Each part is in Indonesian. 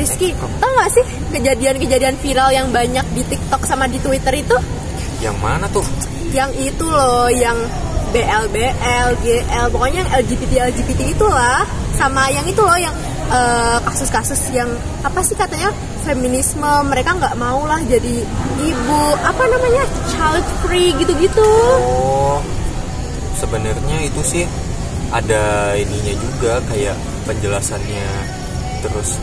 Rizky, tau gak sih kejadian-kejadian viral yang banyak di TikTok sama di Twitter itu? Yang mana tuh? Yang itu loh, yang BL, GL, pokoknya yang LGBT itulah. Sama yang itu loh, yang kasus-kasus yang apa sih katanya feminisme, mereka nggak mau lah jadi ibu, apa namanya, child free gitu-gitu. Oh, sebenarnya itu sih ada ininya juga, kayak penjelasannya, terus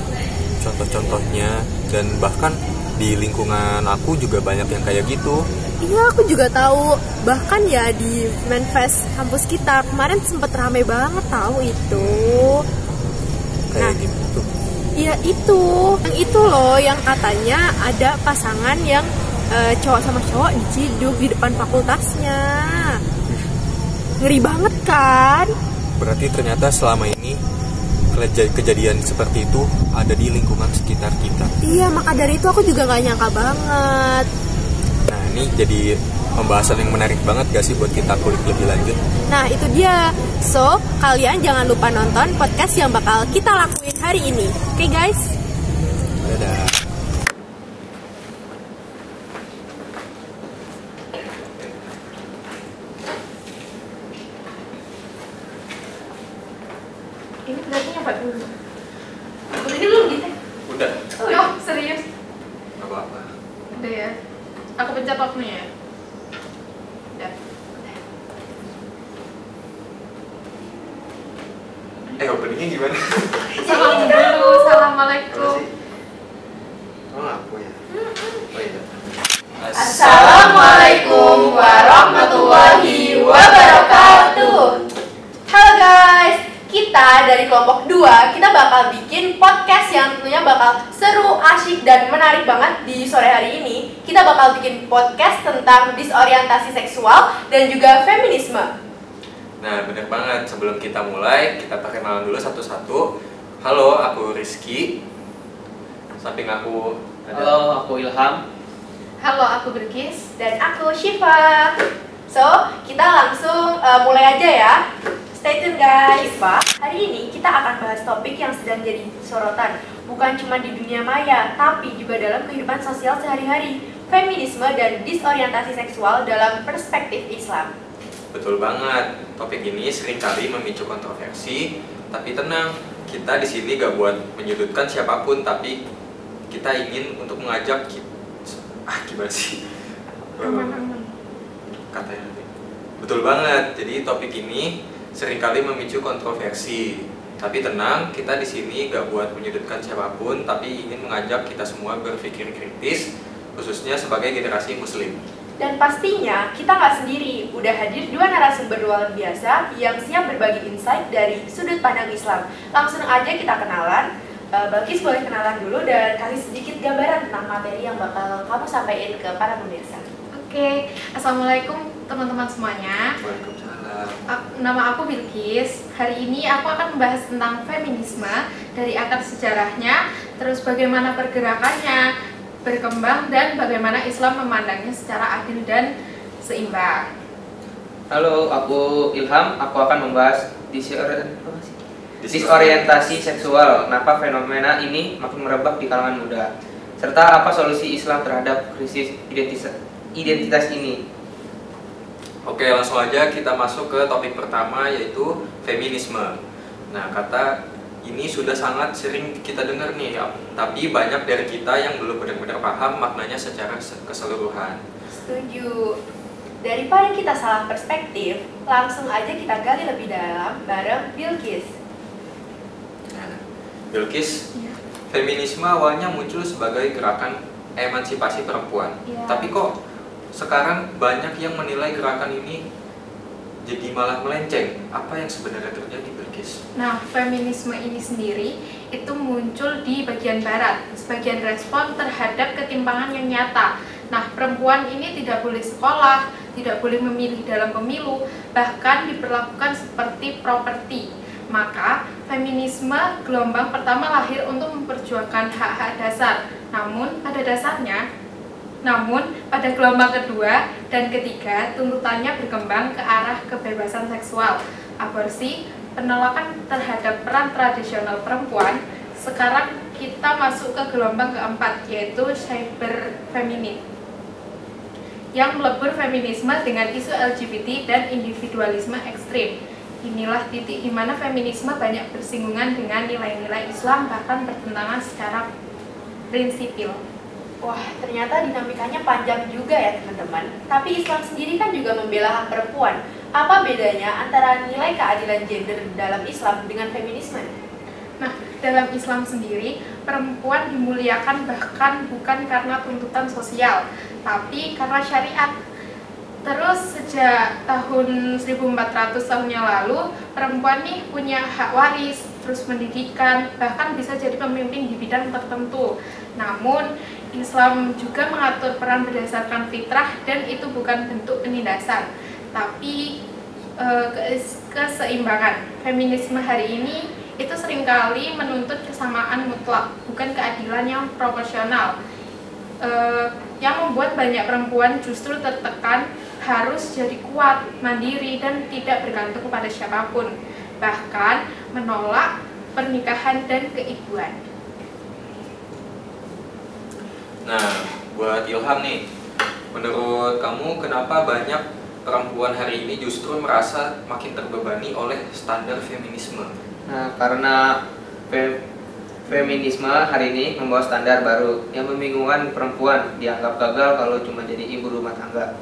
contoh-contohnya, dan bahkan di lingkungan aku juga banyak yang kayak gitu. Iya, aku juga tahu. Bahkan ya di Manfest kampus kita kemarin sempet rame banget tahu itu. Kayak gitu. Iya itu, yang itu loh yang katanya ada pasangan yang cowok sama cowok diciduk di depan fakultasnya. Ngeri banget kan? Berarti ternyata selama ini kejadian seperti itu ada di lingkungan sekitar kita. Iya, maka dari itu aku juga gak nyangka banget. Nah, ini jadi pembahasan yang menarik banget gak sih buat kita kulik lebih lanjut? Nah, itu dia. So, kalian jangan lupa nonton podcast yang bakal kita lakuin hari ini. Oke, guys? Dadah. Ini berarti nyapa dulu. Ini belum gitu? Udah. Oh, serius? Gak apa-apa. Udah ya. Aku pencet off-nya ya. Udah. Openingnya gimana? Salam dulu, assalamualaikum. Oh, aku ya. Oh iya. Assalamualaikum warahmatullahi wabarakatuh. Halo guys, kita dari kelompok 2, kita bakal bikin podcast yang tentunya bakal seru, asyik, dan menarik banget di sore hari ini. Kita bakal bikin podcast tentang disorientasi seksual dan juga feminisme. Nah, bener banget. Sebelum kita mulai, kita perkenalan dulu satu-satu. Halo, aku Rizky. Samping aku ada... Halo, aku Ilham. Halo, aku Bilkis. Dan aku Syifa. So, kita langsung mulai aja ya. Stay tune guys. Hari ini kita akan bahas topik yang sedang jadi sorotan. Bukan cuma di dunia maya, tapi juga dalam kehidupan sosial sehari-hari. Feminisme dan disorientasi seksual dalam perspektif Islam. Betul banget. Topik ini seringkali memicu kontroversi, tapi tenang, kita di sini gak buat menyudutkan siapapun, tapi kita ingin untuk mengajak gimana sih? Katanya nanti. Betul banget. Jadi topik ini seringkali memicu kontroversi, tapi tenang, kita di sini gak buat menyudutkan siapapun, tapi ingin mengajak kita semua berpikir kritis, khususnya sebagai generasi muslim. Dan pastinya kita nggak sendiri, udah hadir 2 narasumber luar biasa yang siap berbagi insight dari sudut pandang Islam. Langsung aja kita kenalan. Balkis boleh kenalan dulu dan kasih sedikit gambaran tentang materi yang bakal kamu sampaikan ke para pemirsa. Oke, assalamualaikum teman-teman semuanya. Waalaikumsalam. Nama aku Bilkis. Hari ini aku akan membahas tentang feminisme dari akar sejarahnya, terus bagaimana pergerakannya berkembang dan bagaimana Islam memandangnya secara adil dan seimbang. Halo, aku Ilham. Aku akan membahas disorientasi seksual. Kenapa fenomena ini makin merebak di kalangan muda? Serta apa solusi Islam terhadap krisis identitas ini? Oke, langsung aja kita masuk ke topik pertama, yaitu feminisme. Nah, kata ini sudah sangat sering kita dengar nih, tapi banyak dari kita yang belum benar-benar paham maknanya secara keseluruhan. Setuju. Daripada kita salah perspektif, langsung aja kita gali lebih dalam bareng Bilkis. Nah, Bilkis, feminisme awalnya muncul sebagai gerakan emansipasi perempuan. Ya. Tapi kok sekarang banyak yang menilai gerakan ini jadi malah melenceng. Apa yang sebenarnya terjadi, Bilkis? Nah, feminisme ini sendiri itu muncul di bagian barat, sebagian respon terhadap ketimpangan yang nyata. Nah, perempuan ini tidak boleh sekolah, tidak boleh memilih dalam pemilu, bahkan diperlakukan seperti properti. Maka, feminisme gelombang pertama lahir untuk memperjuangkan hak-hak dasar. Namun, pada gelombang kedua dan ketiga, tuntutannya berkembang ke arah kebebasan seksual, aborsi, penolakan terhadap peran tradisional perempuan. Sekarang kita masuk ke gelombang keempat, yaitu cyber feminim, yang melebur feminisme dengan isu LGBT dan individualisme ekstrim. Inilah titik di mana feminisme banyak bersinggungan dengan nilai-nilai Islam, bahkan bertentangan secara prinsipil. Wah, ternyata dinamikanya panjang juga ya teman-teman. Tapi Islam sendiri kan juga membela hak perempuan. Apa bedanya antara nilai keadilan gender dalam Islam dengan feminisme? Nah, dalam Islam sendiri, perempuan dimuliakan bahkan bukan karena tuntutan sosial, tapi karena syariat. Terus sejak tahun 1400 tahun yang lalu, perempuan nih punya hak waris, terus pendidikan, bahkan bisa jadi pemimpin di bidang tertentu. Namun, Islam juga mengatur peran berdasarkan fitrah dan itu bukan bentuk penindasan, tapi keseimbangan. Feminisme hari ini itu seringkali menuntut kesamaan mutlak, bukan keadilan yang proporsional, yang membuat banyak perempuan justru tertekan harus jadi kuat, mandiri, dan tidak bergantung kepada siapapun, bahkan menolak pernikahan dan keibuan. Nah, buat Ilham nih, menurut kamu kenapa banyak perempuan hari ini justru merasa makin terbebani oleh standar feminisme? Nah, karena feminisme hari ini membawa standar baru yang membingungkan perempuan, dianggap gagal kalau cuma jadi ibu rumah tangga.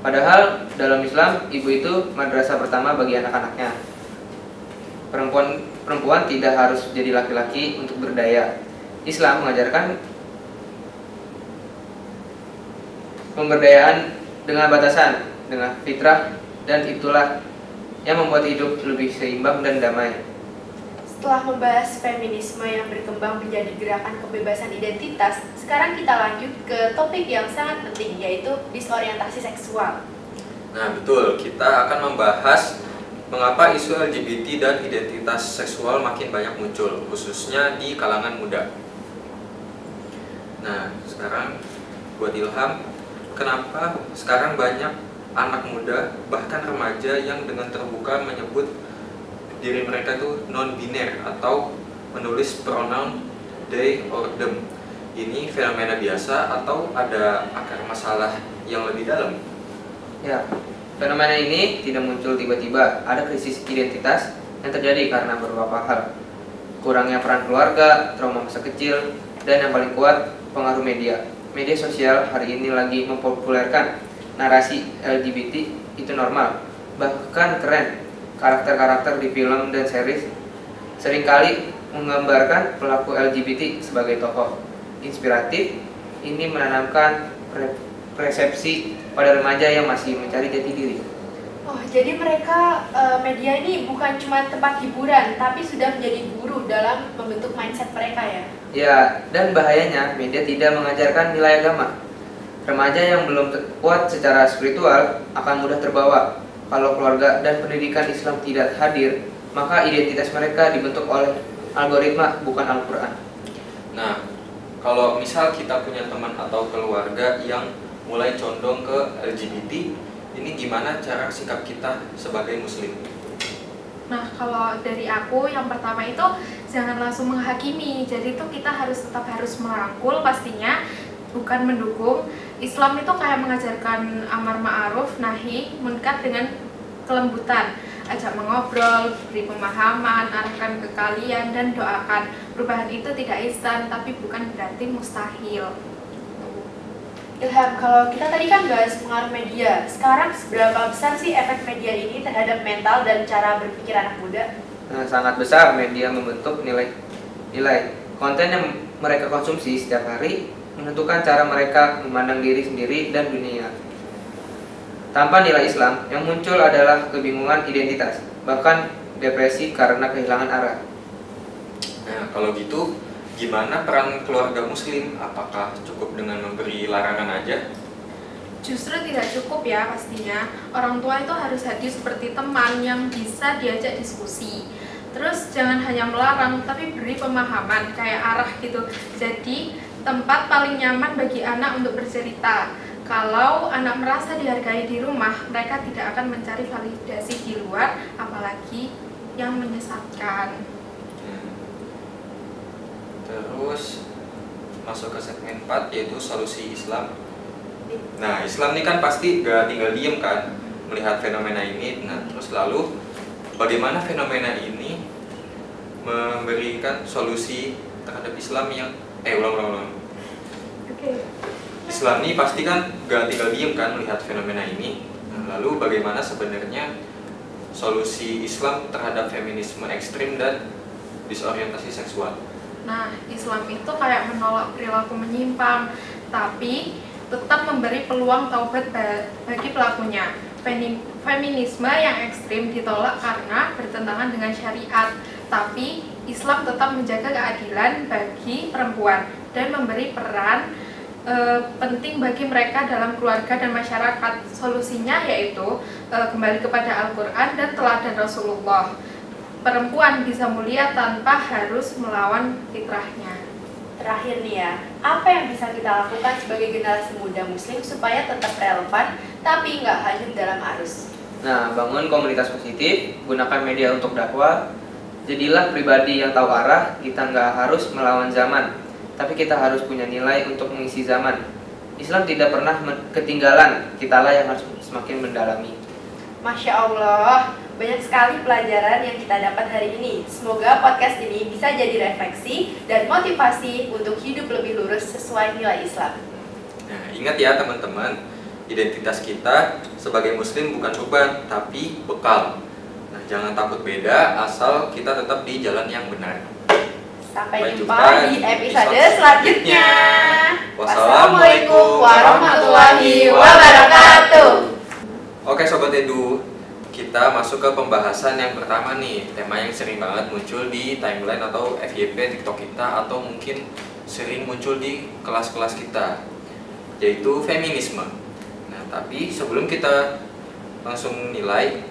Padahal dalam Islam, ibu itu madrasah pertama bagi anak-anaknya. Perempuan tidak harus jadi laki-laki untuk berdaya. Islam mengajarkan pemberdayaan dengan batasan, dengan fitrah, dan itulah yang membuat hidup lebih seimbang dan damai. Setelah membahas feminisme yang berkembang menjadi gerakan kebebasan identitas, sekarang kita lanjut ke topik yang sangat penting, yaitu disorientasi seksual. Nah, betul. Kita akan membahas mengapa isu LGBT dan identitas seksual makin banyak muncul, khususnya di kalangan muda. Nah, sekarang buat Ilham, kenapa sekarang banyak anak muda, bahkan remaja yang dengan terbuka menyebut diri mereka itu non-biner atau menulis pronoun they or them? Ini fenomena biasa atau ada akar masalah yang lebih dalam? Ya, fenomena ini tidak muncul tiba-tiba. Ada krisis identitas yang terjadi karena beberapa hal. Kurangnya peran keluarga, trauma masa kecil, dan yang paling kuat, pengaruh media. Media sosial hari ini lagi mempopulerkan narasi LGBT itu normal, bahkan keren. Karakter-karakter di film dan series seringkali menggambarkan pelaku LGBT sebagai tokoh inspiratif. Ini menanamkan persepsi pada remaja yang masih mencari jati diri. Oh, jadi mereka media ini bukan cuma tempat hiburan, tapi sudah menjadi guru dalam membentuk mindset mereka ya? Ya, dan bahayanya media tidak mengajarkan nilai agama. Remaja yang belum kuat secara spiritual akan mudah terbawa. Kalau keluarga dan pendidikan Islam tidak hadir, maka identitas mereka dibentuk oleh algoritma, bukan Al-Quran. Nah, kalau misal kita punya teman atau keluarga yang mulai condong ke LGBT, ini gimana cara sikap kita sebagai muslim? Nah, kalau dari aku, yang pertama itu jangan langsung menghakimi. Jadi itu kita tetap harus merangkul pastinya, bukan mendukung. Islam itu kayak mengajarkan amar ma'ruf, nahi, munkar dengan kelembutan. Ajak mengobrol, beri pemahaman, arahkan ke kalian, dan doakan. Perubahan itu tidak instan, tapi bukan berarti mustahil. Ilham, kalau kita tadi kan bahas pengaruh media, sekarang seberapa besar sih efek media ini terhadap mental dan cara berpikir anak muda? Nah, sangat besar. Media membentuk nilai konten yang mereka konsumsi setiap hari, menentukan cara mereka memandang diri sendiri dan dunia. Tanpa nilai Islam, yang muncul adalah kebingungan identitas, bahkan depresi karena kehilangan arah. Nah, kalau gitu, gimana peran keluarga muslim? Apakah cukup dengan memberi larangan aja? Justru tidak cukup ya pastinya. Orang tua itu harus hadir seperti teman yang bisa diajak diskusi. Terus jangan hanya melarang, tapi beri pemahaman, kayak arah gitu. Jadi tempat paling nyaman bagi anak untuk bercerita. Kalau anak merasa dihargai di rumah, mereka tidak akan mencari validasi di luar, apalagi yang menyesatkan. Terus masuk ke segmen 4 yaitu solusi Islam. Nah, Islam ini kan pasti gak tinggal diem kan melihat fenomena ini. Nah, terus lalu bagaimana fenomena ini memberikan solusi terhadap Islam yang ulang. Islam ini pasti kan gak tinggal diem kan melihat fenomena ini. Nah, lalu bagaimana sebenarnya solusi Islam terhadap feminisme ekstrim dan disorientasi seksual? Nah, Islam itu kayak menolak perilaku menyimpang, tapi tetap memberi peluang taubat bagi pelakunya. Feminisme yang ekstrim ditolak karena bertentangan dengan syariat, tapi Islam tetap menjaga keadilan bagi perempuan dan memberi peran penting bagi mereka dalam keluarga dan masyarakat. Solusinya yaitu kembali kepada Al-Quran dan teladan Rasulullah. Perempuan bisa mulia tanpa harus melawan fitrahnya. Terakhir nih ya, apa yang bisa kita lakukan sebagai generasi muda muslim supaya tetap relevan tapi nggak hanyut dalam arus? Nah, bangun komunitas positif, gunakan media untuk dakwah, jadilah pribadi yang tahu arah. Kita nggak harus melawan zaman, tapi kita harus punya nilai untuk mengisi zaman. Islam tidak pernah ketinggalan, kitalah yang harus semakin mendalami. Masya Allah, banyak sekali pelajaran yang kita dapat hari ini. Semoga podcast ini bisa jadi refleksi dan motivasi untuk hidup lebih lurus sesuai nilai Islam. Nah, ingat ya teman-teman, identitas kita sebagai muslim bukan beban, tapi bekal. Nah, jangan takut beda, asal kita tetap di jalan yang benar. Sampai jumpa di episode selanjutnya. Wassalamualaikum warahmatullahi wabarakatuh. Oke Sobat Edu, kita masuk ke pembahasan yang pertama nih. Tema yang sering banget muncul di timeline atau FYP TikTok kita, atau mungkin sering muncul di kelas-kelas kita, yaitu feminisme. Nah, tapi sebelum kita langsung nilai,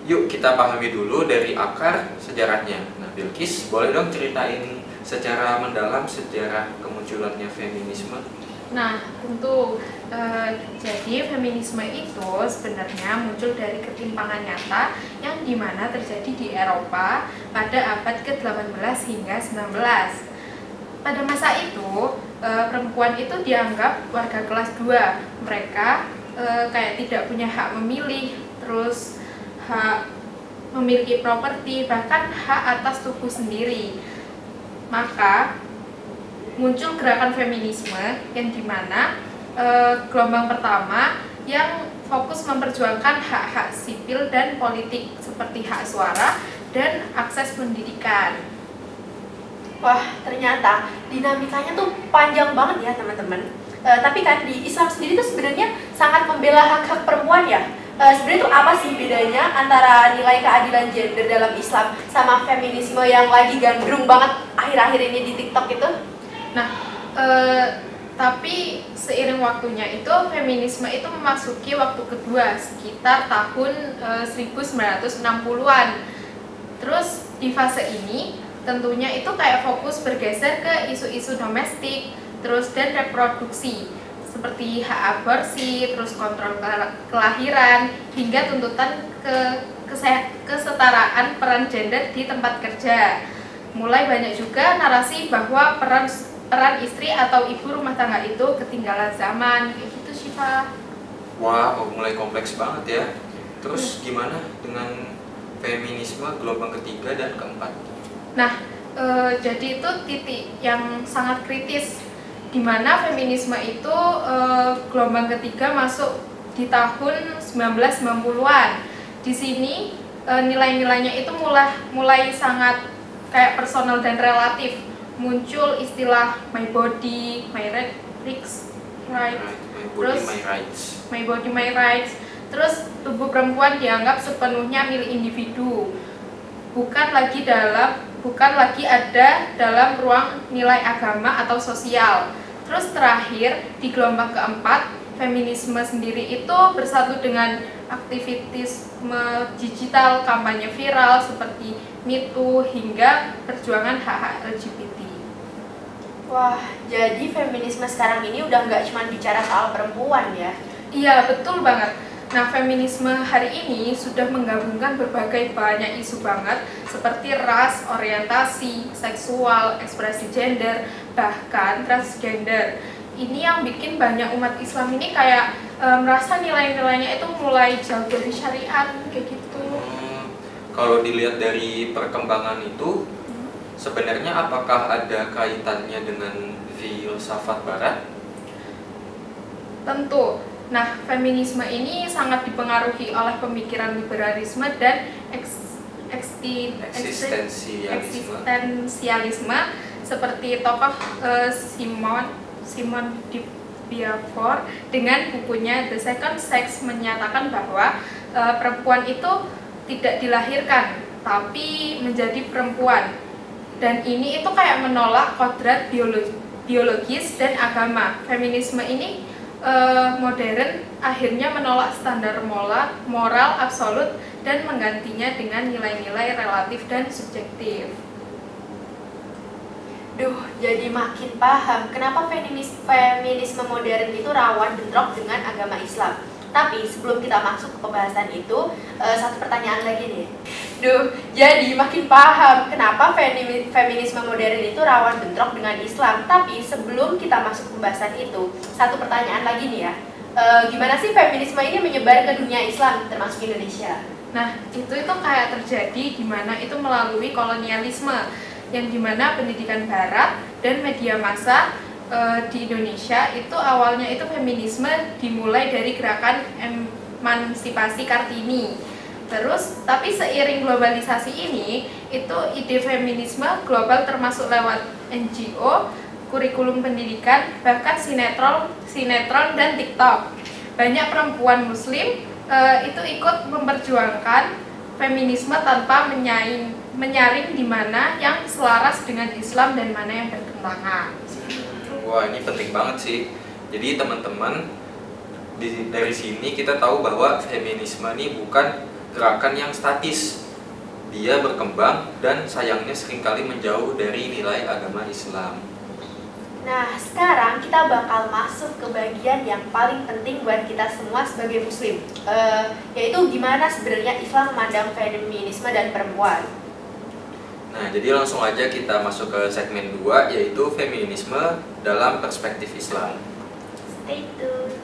yuk kita pahami dulu dari akar sejarahnya. Nah, Bilkis, boleh dong ceritain secara mendalam sejarah kemunculannya feminisme? Nah, tentu jadi feminisme itu sebenarnya muncul dari ketimpangan nyata yang dimana terjadi di Eropa pada abad ke-18 hingga 19. Pada masa itu, perempuan itu dianggap warga kelas 2. Mereka kayak tidak punya hak memilih, terus hak memiliki properti, bahkan hak atas tubuh sendiri. Maka muncul gerakan feminisme yang dimana gelombang pertama yang fokus memperjuangkan hak-hak sipil dan politik seperti hak suara dan akses pendidikan. Wah, ternyata dinamikanya tuh panjang banget ya teman-teman. Tapi kan di Islam sendiri tuh sebenarnya sangat membela hak-hak perempuan ya. Sebenarnya tuh apa sih bedanya antara nilai keadilan gender dalam Islam sama feminisme yang lagi gandrung banget akhir-akhir ini di TikTok itu? Nah, tapi seiring waktunya itu feminisme itu memasuki waktu kedua sekitar tahun 1960-an. Terus di fase ini tentunya itu kayak fokus bergeser ke isu-isu domestik, terus dan reproduksi seperti hak aborsi, terus kontrol kelahiran hingga tuntutan kesetaraan peran gender di tempat kerja. Mulai banyak juga narasi bahwa peran istri atau ibu rumah tangga itu ketinggalan zaman, kayak gitu Syifa. Wah, mulai kompleks banget ya. Terus gimana dengan feminisme gelombang ketiga dan keempat? Nah, jadi itu titik yang sangat kritis di mana feminisme itu gelombang ketiga masuk di tahun 1990-an. Di sini nilai-nilainya itu mulai sangat kayak personal dan relatif. Muncul istilah my body, my rights, my body, my rights. Terus tubuh perempuan dianggap sepenuhnya milik individu, bukan lagi ada dalam ruang nilai agama atau sosial. Terus terakhir di gelombang keempat, feminisme sendiri itu bersatu dengan aktivitisme digital, kampanye viral seperti Me Too hingga perjuangan hak-hak LGBT. Wah, jadi feminisme sekarang ini udah nggak cuma bicara soal perempuan ya? Iya, betul banget. Nah, feminisme hari ini sudah menggabungkan berbagai banyak isu banget seperti ras, orientasi, seksual, ekspresi gender, bahkan transgender. Ini yang bikin banyak umat Islam ini kayak merasa nilai-nilainya itu mulai jauh dari syariat kayak gitu. Kalau dilihat dari perkembangan itu, sebenarnya apakah ada kaitannya dengan filsafat Barat? Tentu. Nah, feminisme ini sangat dipengaruhi oleh pemikiran liberalisme dan eksistensialisme seperti tokoh Simone de Beauvoir dengan bukunya The Second Sex menyatakan bahwa perempuan itu tidak dilahirkan tapi menjadi perempuan, dan ini itu kayak menolak kodrat biologis dan agama. Feminisme ini modern akhirnya menolak standar moral absolut dan menggantinya dengan nilai-nilai relatif dan subjektif. Duh, jadi makin paham kenapa feminisme modern itu rawan bentrok dengan agama Islam. Tapi sebelum kita masuk ke pembahasan itu, satu pertanyaan lagi nih. Duh, jadi makin paham kenapa feminisme modern itu rawan bentrok dengan Islam. Tapi sebelum kita masuk ke pembahasan itu, satu pertanyaan lagi nih ya. Gimana sih feminisme ini menyebar ke dunia Islam, termasuk Indonesia? Nah, itu kayak terjadi di mana itu melalui kolonialisme, yang dimana pendidikan Barat dan media massa di Indonesia itu awalnya itu feminisme dimulai dari gerakan emansipasi Kartini. Terus, tapi seiring globalisasi ini, itu ide feminisme global termasuk lewat NGO, kurikulum pendidikan, bahkan sinetron dan TikTok. Banyak perempuan Muslim itu ikut memperjuangkan feminisme tanpa menyaring di mana yang selaras dengan Islam dan mana yang bertentangan. Wah, ini penting banget sih. Jadi teman-teman, dari sini kita tahu bahwa feminisme ini bukan gerakan yang statis. Dia berkembang dan sayangnya seringkali menjauh dari nilai agama Islam. Nah, sekarang kita bakal masuk ke bagian yang paling penting buat kita semua sebagai Muslim, yaitu gimana sebenarnya Islam memandang feminisme dan perempuan. Nah, jadi langsung aja kita masuk ke segmen 2, yaitu feminisme dalam perspektif Islam. Stay tuned.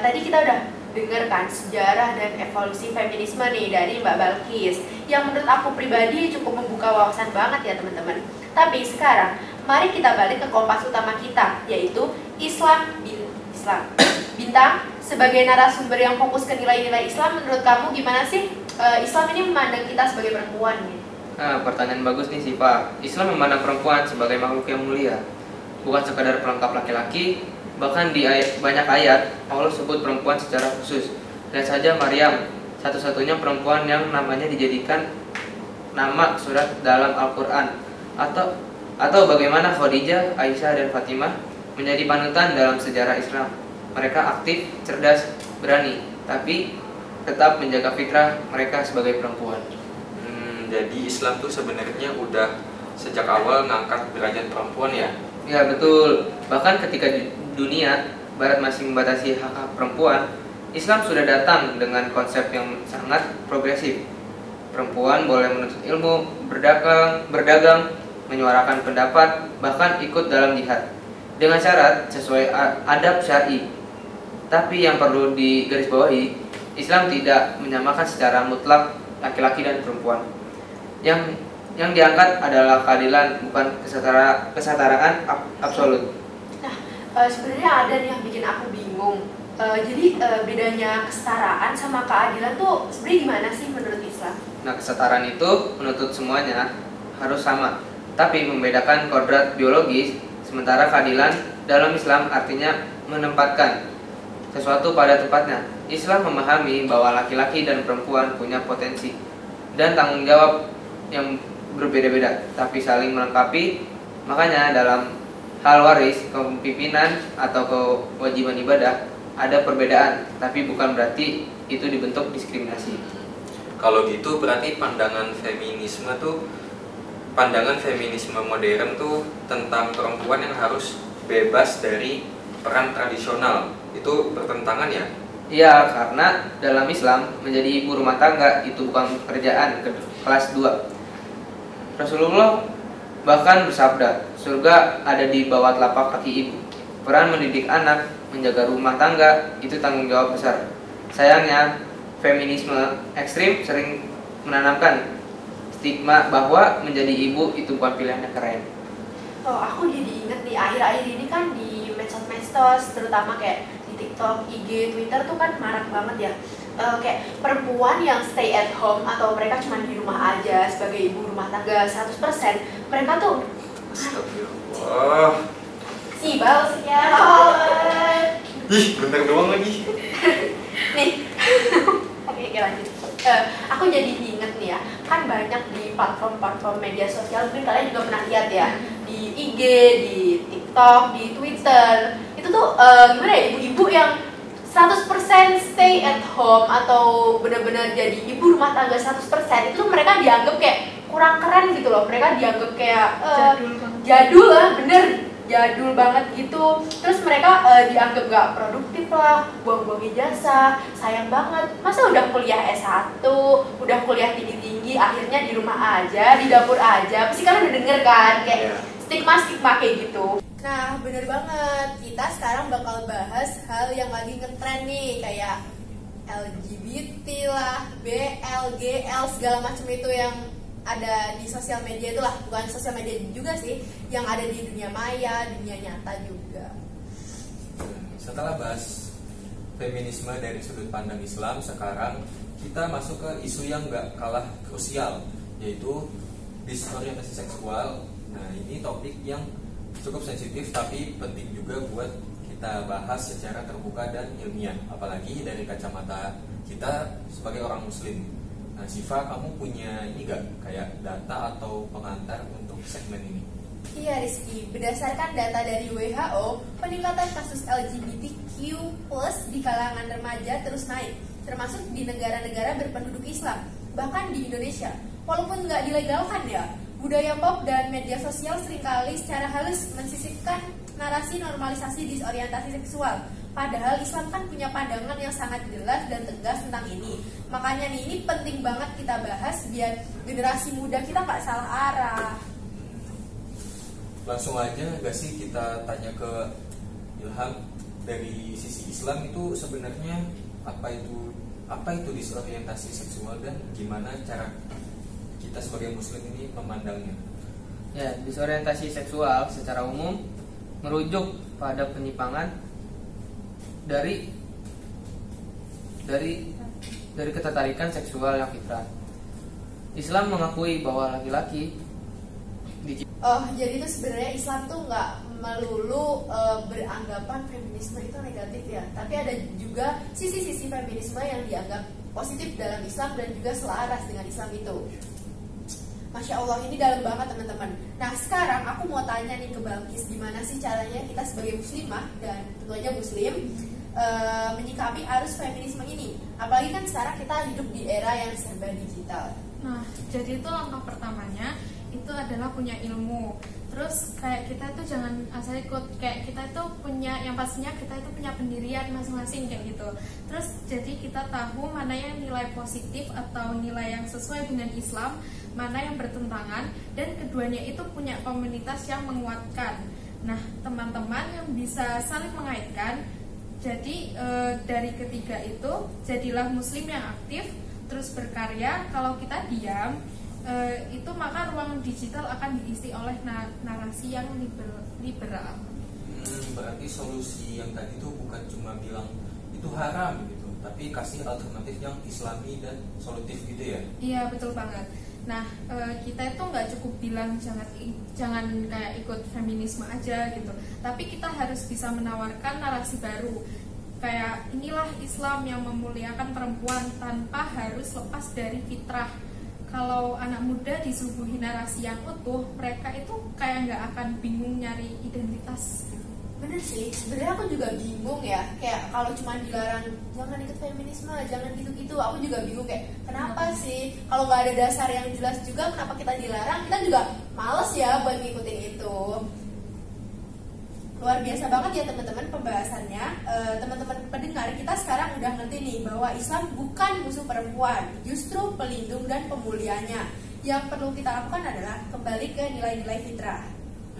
Tadi kita udah denger kan sejarah dan evolusi feminisme nih dari Mbak Balkis, yang menurut aku pribadi cukup membuka wawasan banget ya teman-teman. Tapi sekarang, mari kita balik ke kompas utama kita, yaitu Islam. Bintang, sebagai narasumber yang fokus ke nilai-nilai Islam, menurut kamu gimana sih Islam ini memandang kita sebagai perempuan nih? Nah, pertanyaan bagus nih Siva. Islam memandang perempuan sebagai makhluk yang mulia, bukan sekadar pelengkap laki-laki. Bahkan di banyak ayat Allah sebut perempuan secara khusus. Lihat saja Maryam, satu-satunya perempuan yang namanya dijadikan nama surat dalam Al-Quran. Atau bagaimana Khadijah, Aisyah, dan Fatimah menjadi panutan dalam sejarah Islam. Mereka aktif, cerdas, berani, tapi tetap menjaga fitrah mereka sebagai perempuan. Jadi Islam tuh sebenarnya udah sejak awal ngangkat derajat perempuan ya? Ya betul. Bahkan ketika dunia Barat masih membatasi hak-hak perempuan, Islam sudah datang dengan konsep yang sangat progresif. Perempuan boleh menuntut ilmu, berdagang, menyuarakan pendapat, bahkan ikut dalam jihad dengan syarat sesuai adab syar'i. Tapi yang perlu digarisbawahi, Islam tidak menyamakan secara mutlak laki-laki dan perempuan. Yang diangkat adalah keadilan, bukan kesetaraan absolut. Nah, sebenarnya ada nih yang bikin aku bingung. Jadi bedanya kesetaraan sama keadilan tuh sebenarnya gimana sih menurut Islam? Nah, kesetaraan itu menuntut semuanya harus sama, tapi membedakan kodrat biologis. Sementara keadilan dalam Islam artinya menempatkan sesuatu pada tempatnya. Islam memahami bahwa laki-laki dan perempuan punya potensi dan tanggung jawab yang berbeda-beda, tapi saling melengkapi. Makanya dalam hal waris, kepemimpinan, atau kewajiban ibadah ada perbedaan, tapi bukan berarti itu dibentuk diskriminasi. Kalau gitu berarti pandangan feminisme modern tuh tentang perempuan yang harus bebas dari peran tradisional. Itu bertentangan ya? Iya, karena dalam Islam menjadi ibu rumah tangga itu bukan pekerjaan kelas 2. Rasulullah bahkan bersabda, surga ada di bawah telapak kaki ibu. Peran mendidik anak, menjaga rumah tangga itu tanggung jawab besar. Sayangnya, feminisme ekstrim sering menanamkan stigma bahwa menjadi ibu itu bukan pilihan yang keren. Oh, aku jadi inget nih, akhir-akhir ini kan di medsos-medsos, terutama kayak di TikTok, IG, Twitter tuh kan marak banget ya. Kayak perempuan yang stay at home atau mereka cuma di rumah aja sebagai ibu rumah tangga 100%, mereka tuh Astagfirullah. sial. Ih, bener doang lagi. Nih, oke, lanjut. Aku jadi inget nih ya, kan banyak di platform-platform media sosial, mungkin kalian juga pernah lihat ya, di IG, di TikTok, di Twitter, itu tuh gimana ya, ibu-ibu yang 100% stay at home atau benar-benar jadi ibu rumah tangga 100%, itu mereka dianggap kayak kurang keren gitu loh. Mereka dianggap kayak jadul lah, bener jadul banget gitu. Terus mereka dianggap gak produktif lah, buang-buang ijazah, sayang banget. Masa udah kuliah S1, udah kuliah tinggi-tinggi, akhirnya di rumah aja, di dapur aja. Pasti kalian udah denger kan, kayak stigma-stigma kayak gitu. Nah, bener banget. Kita sekarang bakal bahas hal yang lagi ngetren nih, kayak LGBT lah, BL, GL, segala macam itu yang ada di sosial media itulah. Bukan sosial media juga sih, yang ada di dunia maya, dunia nyata juga. Setelah bahas feminisme dari sudut pandang Islam, sekarang kita masuk ke isu yang gak kalah krusial, yaitu disorientasi seksual. Nah, ini topik yang cukup sensitif tapi penting juga buat kita bahas secara terbuka dan ilmiah, apalagi dari kacamata kita sebagai orang muslim. Nah, Syifa, kamu punya ini gak kayak data atau pengantar untuk segmen ini? Iya Rizky, berdasarkan data dari WHO, peningkatan kasus LGBTQ+ di kalangan remaja terus naik, termasuk di negara-negara berpenduduk Islam, bahkan di Indonesia. Walaupun nggak dilegalkan ya, budaya pop dan media sosial seringkali secara halus mensisipkan narasi normalisasi disorientasi seksual. Padahal Islam kan punya pandangan yang sangat jelas dan tegas tentang ini. Makanya nih, ini penting banget kita bahas biar generasi muda kita nggak salah arah. Langsung aja gak sih kita tanya ke Ilham, dari sisi Islam itu sebenarnya apa itu disorientasi seksual dan gimana cara kita sebagai muslim ini memandangnya? Ya, disorientasi seksual secara umum merujuk pada penyimpangan dari ketertarikan seksual yang fitrah. Islam mengakui bahwa laki-laki Jadi itu sebenarnya Islam tuh nggak melulu beranggapan feminisme itu negatif ya, tapi ada juga sisi-sisi feminisme yang dianggap positif dalam Islam dan juga selaras dengan Islam itu. Masya Allah, ini dalam banget teman-teman. Nah, sekarang aku mau tanya nih ke Balkis, gimana sih caranya kita sebagai muslimah dan tentu aja muslim menyikapi arus feminisme ini? Apalagi kan sekarang kita hidup di era yang serba digital. Nah, jadi itu langkah pertamanya itu adalah punya ilmu. Terus kayak kita itu jangan asal ikut, kayak kita itu punya, yang pastinya kita itu punya pendirian masing-masing kayak gitu. Terus jadi kita tahu mana yang nilai positif atau nilai yang sesuai dengan Islam, mana yang bertentangan, dan keduanya itu punya komunitas yang menguatkan. Nah, teman-teman yang bisa saling mengaitkan. Jadi dari ketiga itu jadilah muslim yang aktif, terus berkarya. Kalau kita diam, itu maka ruang digital akan diisi oleh narasi yang liberal. Berarti solusi yang tadi itu bukan cuma bilang itu haram gitu, tapi kasih alternatif yang islami dan solutif gitu ya? Iya, betul banget. Nah, kita itu nggak cukup bilang jangan kayak ikut feminisme aja gitu, tapi kita harus bisa menawarkan narasi baru. Kayak inilah Islam yang memuliakan perempuan tanpa harus lepas dari fitrah. Kalau anak muda disuguhi narasi yang utuh, mereka itu kayak nggak akan bingung nyari identitas gitu. Bener sih, sebenarnya aku juga bingung ya. Kayak kalau cuma dilarang jangan ikut feminisme, jangan gitu-gitu, aku juga bingung kayak kenapa sih? Kalau nggak ada dasar yang jelas juga, kenapa kita dilarang? Kita juga males ya buat ngikutin itu. luar biasa banget ya teman-teman pembahasannya. Teman-teman pendengar, kita sekarang udah ngerti nih bahwa Islam bukan musuh perempuan, justru pelindung dan pemulihannya. Yang perlu kita lakukan adalah kembali ke nilai-nilai fitrah.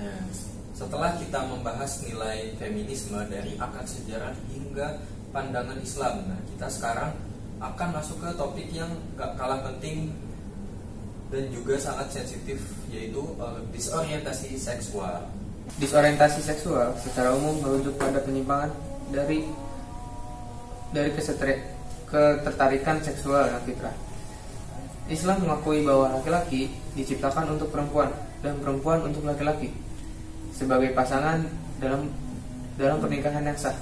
Nah, setelah kita membahas nilai feminisme dari akar sejarah hingga pandangan Islam, nah kita sekarang akan masuk ke topik yang gak kalah penting dan juga sangat sensitif, yaitu disorientasi seksual. Disorientasi seksual secara umum merujuk pada penyimpangan dari ketertarikan seksual yang fitrah. Islam mengakui bahwa laki-laki diciptakan untuk perempuan dan perempuan untuk laki-laki sebagai pasangan dalam pernikahan yang sah.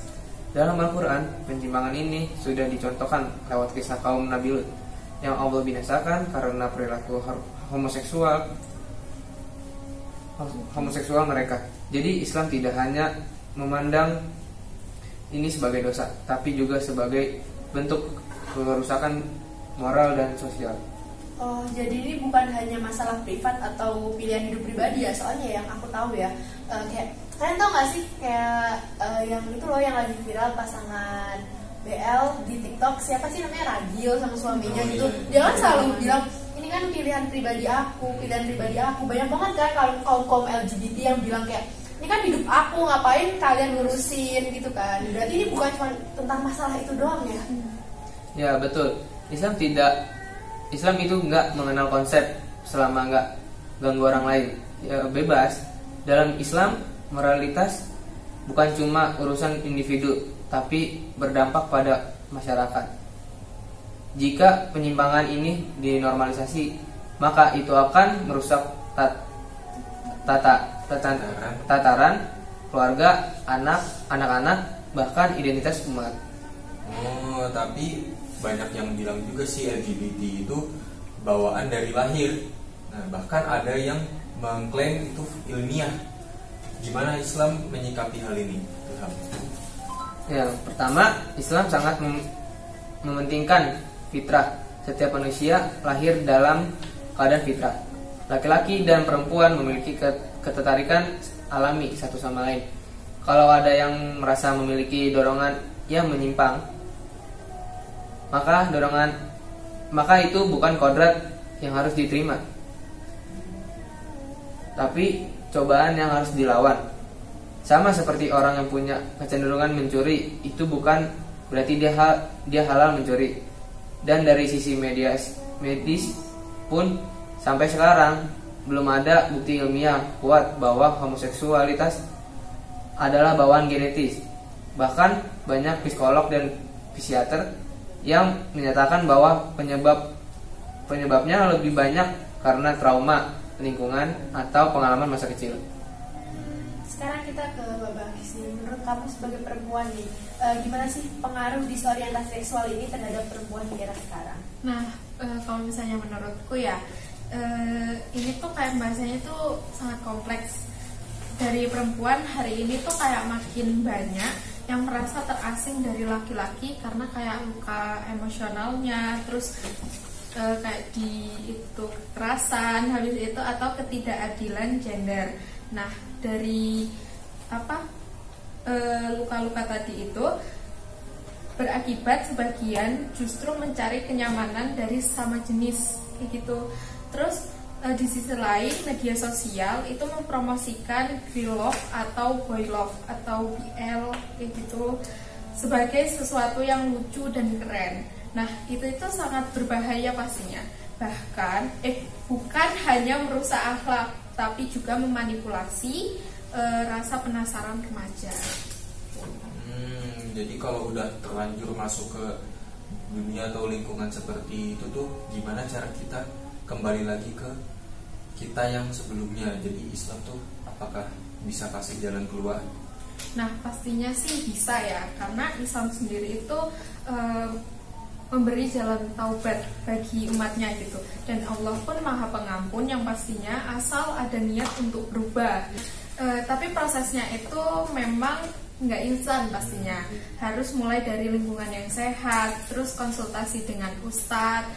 Dalam Al-Quran, penyimpangan ini sudah dicontohkan lewat kisah kaum Nabi Lut yang Allah binasakan karena perilaku homoseksual mereka. Jadi Islam tidak hanya memandang ini sebagai dosa, tapi juga sebagai bentuk kerusakan moral dan sosial. Oh, jadi ini bukan hanya masalah privat atau pilihan hidup pribadi ya. Soalnya yang aku tahu ya, kayak kalian tau gak sih kayak yang itu loh yang lagi viral pasangan BL di TikTok, siapa sih namanya, Ragil sama suaminya gitu. Dia kan selalu bilang ini kan pilihan pribadi aku. Banyak banget kan kalau kaum LGBT yang bilang kayak ini kan hidup aku, ngapain kalian ngurusin gitu kan. Berarti ini bukan cuma tentang masalah itu doang ya. Ya betul. Islam itu nggak mengenal konsep selama nggak ganggu orang lain. Ya, bebas. Dalam Islam, moralitas bukan cuma urusan individu, tapi berdampak pada masyarakat. Jika penyimpangan ini dinormalisasi, maka itu akan merusak tataran keluarga, anak-anak, bahkan identitas umat. Oh, tapi banyak yang bilang juga sih LGBT itu bawaan dari lahir. Nah, bahkan ada yang mengklaim itu ilmiah. Gimana Islam menyikapi hal ini? Ya, pertama, Islam sangat mementingkan fitrah. Setiap manusia lahir dalam keadaan fitrah. Laki-laki dan perempuan memiliki ketertarikan alami satu sama lain. Kalau ada yang merasa memiliki dorongan yang menyimpang, maka itu bukan kodrat yang harus diterima, tapi cobaan yang harus dilawan. Sama seperti orang yang punya kecenderungan mencuri, itu bukan berarti dia halal mencuri. Dan dari sisi medis pun sampai sekarang belum ada bukti ilmiah kuat bahwa homoseksualitas adalah bawaan genetis. Bahkan banyak psikolog dan psikiater yang menyatakan bahwa penyebabnya lebih banyak karena trauma lingkungan atau pengalaman masa kecil. Sekarang kita ke Mbak Bagis nih. Menurut kamu sebagai perempuan nih, gimana sih pengaruh disorientasi seksual ini terhadap perempuan di era sekarang? Nah, kalau misalnya menurutku ya, ini tuh kayak bahasanya tuh sangat kompleks. Dari perempuan hari ini tuh kayak makin banyak yang merasa terasing dari laki-laki karena kayak luka emosionalnya, terus kayak di itu kekerasan, habis itu atau ketidakadilan gender. Nah, dari luka-luka tadi itu berakibat sebagian justru mencari kenyamanan dari sesama jenis kayak gitu. Terus di sisi lain media sosial itu mempromosikan girl love atau boy love atau BL kayak gitu sebagai sesuatu yang lucu dan keren. Nah, itu sangat berbahaya pastinya. Bahkan bukan hanya merusak akhlak, tapi juga memanipulasi rasa penasaran remaja. Jadi kalau udah terlanjur masuk ke dunia atau lingkungan seperti itu tuh gimana cara kita kembali lagi ke kita yang sebelumnya? Jadi Islam tuh apakah bisa kasih jalan keluar? Nah, pastinya sih bisa ya, karena Islam sendiri itu memberi jalan taubat bagi umatnya gitu. Dan Allah pun Maha Pengampun yang pastinya asal ada niat untuk berubah. Tapi prosesnya itu memang nggak instan pastinya. Harus mulai dari lingkungan yang sehat, terus konsultasi dengan ustadz,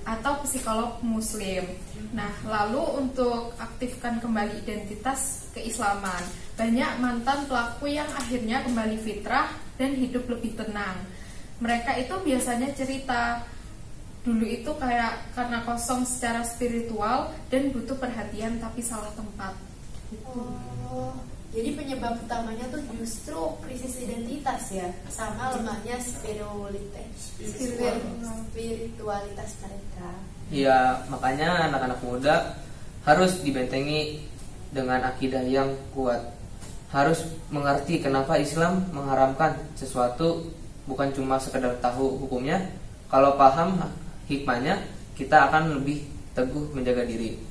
atau psikolog muslim. Nah, lalu untuk aktifkan kembali identitas keislaman, banyak mantan pelaku yang akhirnya kembali fitrah dan hidup lebih tenang. Mereka itu biasanya cerita, dulu itu kayak karena kosong secara spiritual dan butuh perhatian tapi salah tempat. Oh, jadi penyebab utamanya tuh justru krisis identitas ya, sama lemahnya spiritualitas mereka. Ya, makanya anak-anak muda harus dibentengi dengan akidah yang kuat. Harus mengerti kenapa Islam mengharamkan sesuatu, bukan cuma sekedar tahu hukumnya. Kalau paham hikmahnya, kita akan lebih teguh menjaga diri.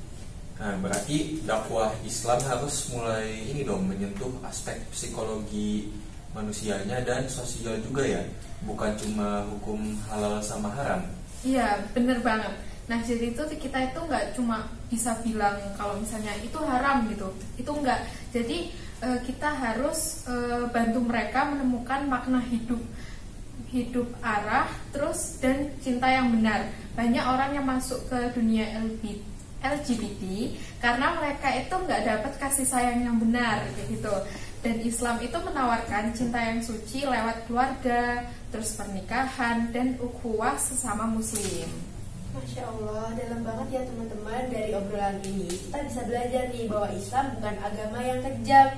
Nah, berarti dakwah Islam harus mulai ini dong, menyentuh aspek psikologi manusianya dan sosial juga ya, bukan cuma hukum halal sama haram. Iya, bener banget. Nah, jadi itu kita itu nggak cuma bisa bilang kalau misalnya itu haram gitu, itu enggak. Jadi kita harus bantu mereka menemukan makna hidup arah, terus dan cinta yang benar. Banyak orang yang masuk ke dunia LGBT karena mereka itu nggak dapat kasih sayang yang benar gitu. Dan Islam itu menawarkan cinta yang suci lewat keluarga, terus pernikahan dan ukhuwah sesama muslim. Masya Allah, dalam banget ya teman-teman. Dari obrolan ini kita bisa belajar nih bahwa Islam bukan agama yang kejam,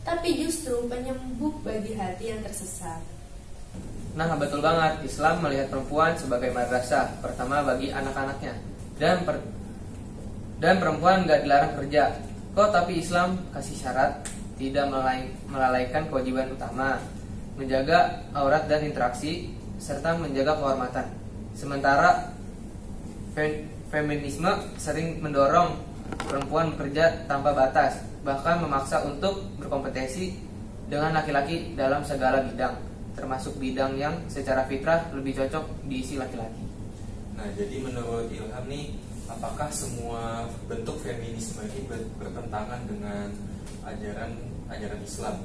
tapi justru penyembuh bagi hati yang tersesat. Nah, betul banget. Islam melihat perempuan sebagai madrasah pertama bagi anak-anaknya. Dan perempuan gak dilarang kerja. Kok tapi Islam kasih syarat tidak melalaikan kewajiban utama, menjaga aurat dan interaksi, serta menjaga kehormatan. Sementara feminisme sering mendorong perempuan bekerja tanpa batas, bahkan memaksa untuk berkompetisi dengan laki-laki dalam segala bidang, termasuk bidang yang secara fitrah lebih cocok diisi laki-laki. Nah, jadi menurut Ilham nih, apakah semua bentuk feminisme ini bertentangan dengan ajaran Islam?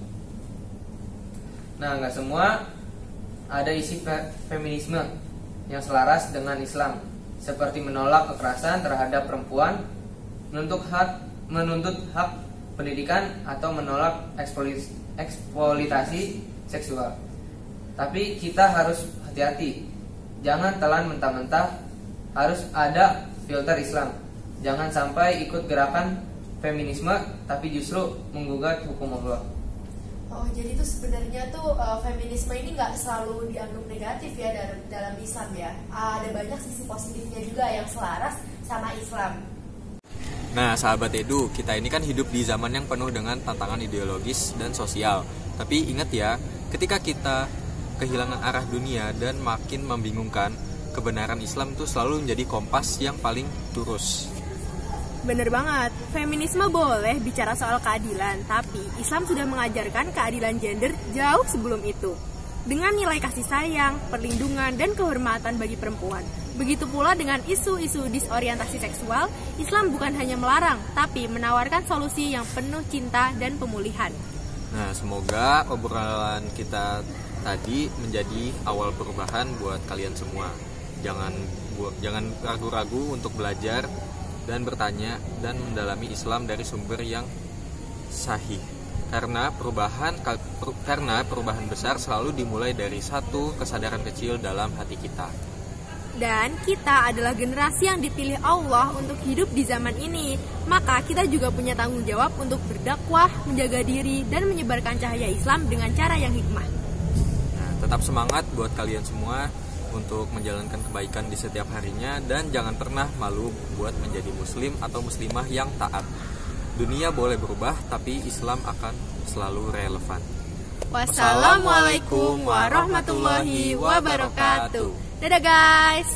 Nah, nggak semua. Ada isi feminisme yang selaras dengan Islam, seperti menolak kekerasan terhadap perempuan, menuntut hak pendidikan, atau menolak eksploitasi seksual. Tapi kita harus hati-hati, jangan telan mentah-mentah, harus ada filter Islam. Jangan sampai ikut gerakan feminisme tapi justru menggugat hukum Allah. Oh, jadi itu sebenarnya tuh feminisme ini nggak selalu dianggap negatif ya dalam Islam ya. Ada banyak sisi positifnya juga yang selaras sama Islam. Nah, sahabat Edu, kita ini kan hidup di zaman yang penuh dengan tantangan ideologis dan sosial. Tapi ingat ya, ketika kita kehilangan arah dunia dan makin membingungkan, kebenaran Islam itu selalu menjadi kompas yang paling lurus. Bener banget, feminisme boleh bicara soal keadilan, tapi Islam sudah mengajarkan keadilan gender jauh sebelum itu. Dengan nilai kasih sayang, perlindungan, dan kehormatan bagi perempuan. Begitu pula dengan isu-isu disorientasi seksual, Islam bukan hanya melarang, tapi menawarkan solusi yang penuh cinta dan pemulihan. Nah, semoga obrolan kita tadi menjadi awal perubahan buat kalian semua. Jangan ragu-ragu untuk belajar dan bertanya dan mendalami Islam dari sumber yang sahih. Karena perubahan besar selalu dimulai dari satu kesadaran kecil dalam hati kita. Dan kita adalah generasi yang dipilih Allah untuk hidup di zaman ini. Maka kita juga punya tanggung jawab untuk berdakwah, menjaga diri, dan menyebarkan cahaya Islam dengan cara yang hikmah. Nah, tetap semangat buat kalian semua untuk menjalankan kebaikan di setiap harinya, dan jangan pernah malu buat menjadi muslim atau muslimah yang taat. Dunia boleh berubah, tapi Islam akan selalu relevan. Wassalamualaikum warahmatullahi wabarakatuh. Dadah guys.